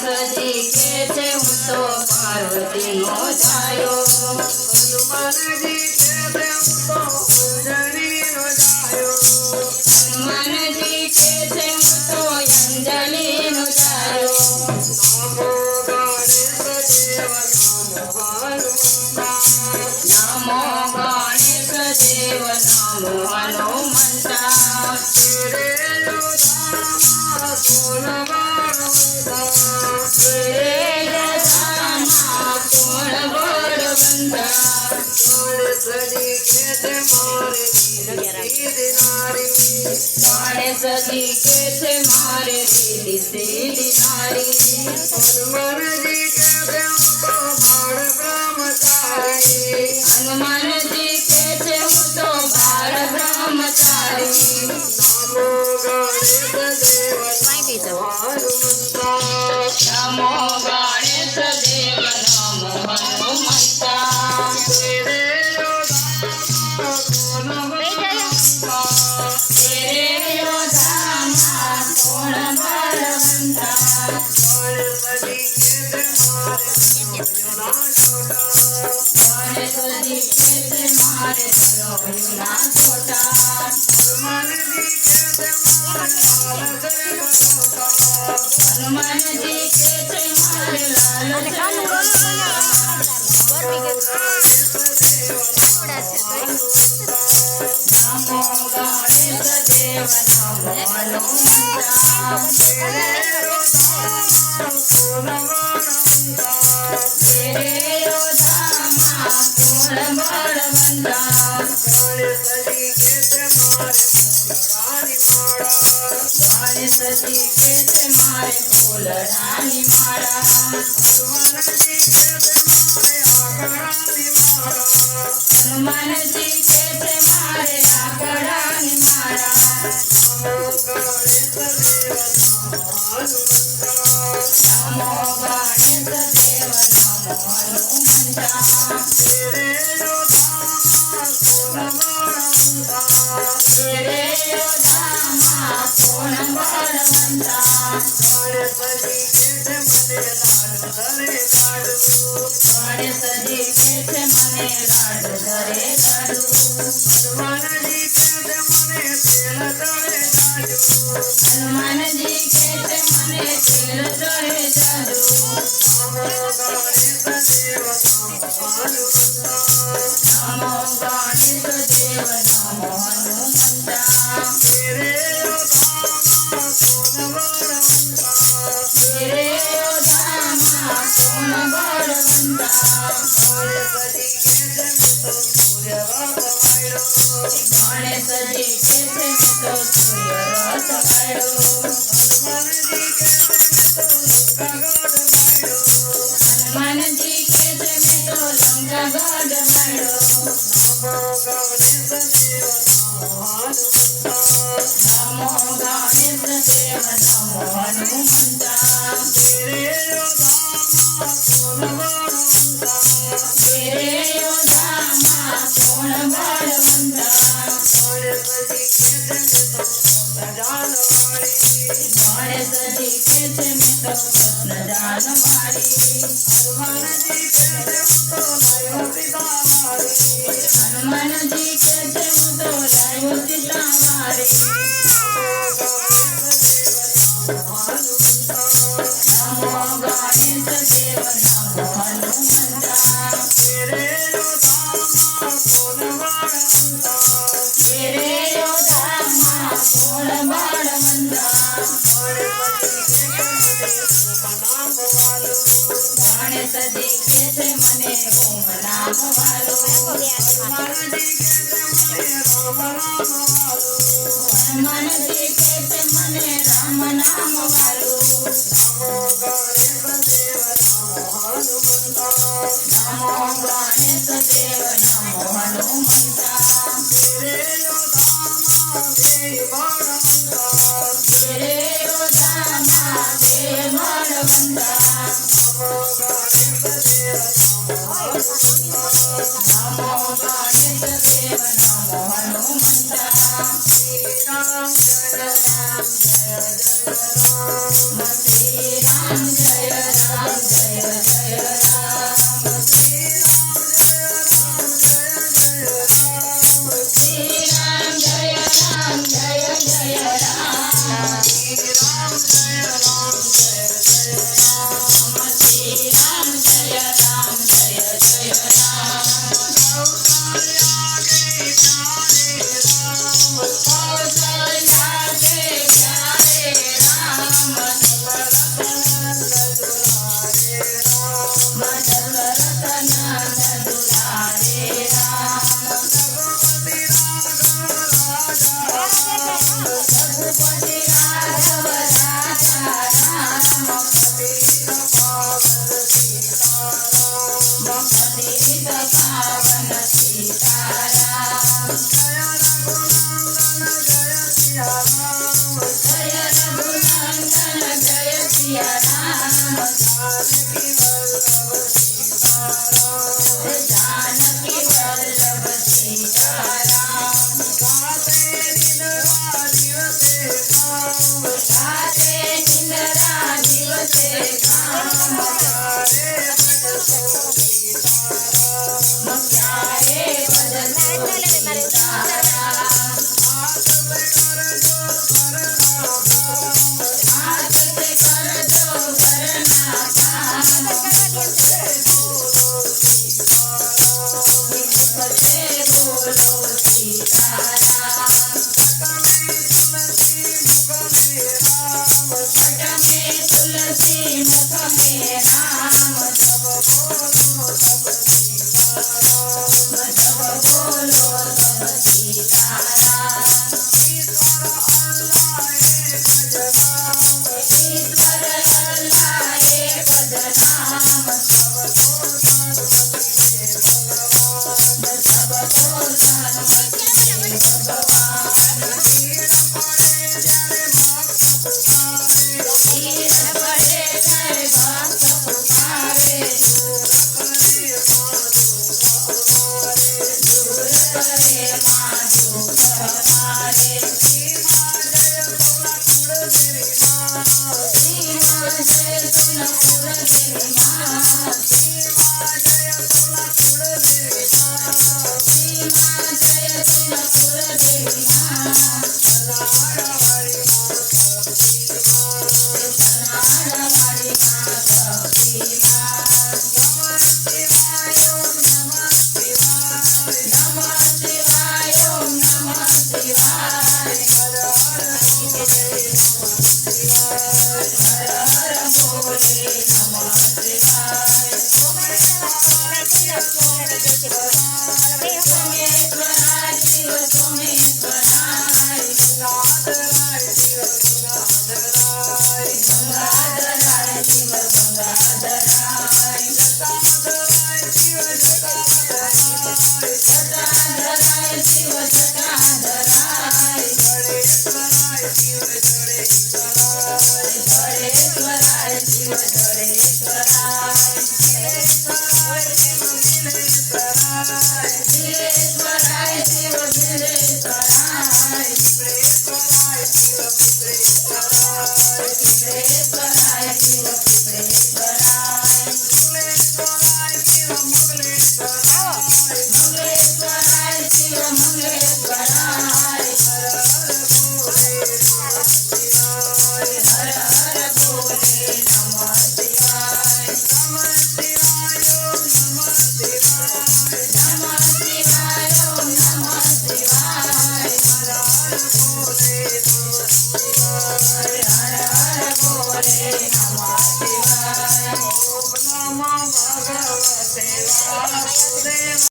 ગણેશજી કે છે હું તો પાર્વતીનો છાયો હનુમાનજી કે છે હું તો અંજલિનો છાયો હનુમાનજી કે છે હું તો અંજલિનો છાયો નમો ગણેશ દેવ નમો હનુમંતા નમો ગણેશ ગણેશજી કે છે મારે રીતિ સીધી નારી હનુમાનજી કે છે હું તો બાળ બ્રહ્મચારી હનુમાનજી કે છે હું તો બાળ બ્રહ્મચારી નમો ગણેશ દેવ નમો હનુમંતા નમો ગણેશ દેવ નમો હનુમંતા તેરે યોધામાં કોણ બળવંતા ગણેશજી કે છે મારે સરોયુના છોટા હનુમાનજી કે છે મારે નમો ગણેશ દેવ નમો હનુમંતા તેરે યોધામાં કોણ બળવંતા ગણેશજી કે છે મારે ફૂલડાની માળા હનુમાનજી કે છે મારે લાકડાની માળા નમો ગણેશ દેવ નમો હનુમંતા તેરે યોધામાં કોણ બળવંતા ગણેશજી કે છે મને લાડ ધરે લાડુ હનુમાનજી કે છે મને તેલ તળે જાજુ હનુમાનજી કે છે મને તેલ ચડે જાદુ નમો ગણેશ દેવ નમો હનુમંતા નમો ગણેશ દેવ નમો હનુમંતા તેરે યોધામાં કોણ બળવંતા તેરે યોધામાં કોણ બળવંતા ગણેશજી કે છે મેં તો સૂર્ય વાળો ગણેશજી કે છે મેં તો સૂર્ય રથ પાડ્યો હનુમાનજી કે છે મેં તો લંકાગઢ પાડ્યો હનુમાનજી કે છે મેં તો લંકાગઢ પાડ્યો નમો ગણેશ દેવ નમો હનુમંતા નમો ગણેશ દેવ નમો હનુમંતા તેરે યોધામાં કોણ બળવંતા તેરે યોધામાં કોણ બળવંતા ગણેશજી કે છે મેં તો જાનવાળી ગણેશજી કે છે મેં તો કૃષ્ણ જાનવાળી હનુમાનજી કે છે હું તો લાયો સીતાવાળી હનુમાનજી કે છે હું તો લાયો સીતાવાળી નમો ગણેશ દેવ નમો હનુમંતા નમો ગણેશ દેવ નમો હનુમંતા તેરે યોધામાં કોણ બળવંતા તેરે યોધામાં કોણ બળવંતા ગણેશજી કે છે મને ઓમ નામ વાલો ગણેશજી કે છે મને ઓમ નામ વાલો હનુમાનજી કે છે મને રામ નામ વાલો હનુમાનજી કે છે મને રામ નામ વાલો નમો ગણેશ દેવ નમો હનુમંતા નમો ગણેશ દેવ નમો હનુમંતા તેરે યોધામાં તે બળવંતા નમો ગણેશ દેવ નમો હનુમંતા નમો ગણેશ દેવ નમો હનુમંતા શ્રી રામ જય રામ જય જય રામ શ્રી રામ જય કરે માં દુઃખ મારે શ્રીમાં જય સોલા કુળદેવી માં શ્રીમાં જય સોનપુર દેવી માં શ્રીમાં જય સોલા કુળદેવી માં શ્રીમાં જય સોનપુર દેવી માં સનારવાળી માં શક્તિ માં સનારવાળી માં શક્તિ માં નમઃ શિવાય ઓમ નમઃ શિવાય નમઃ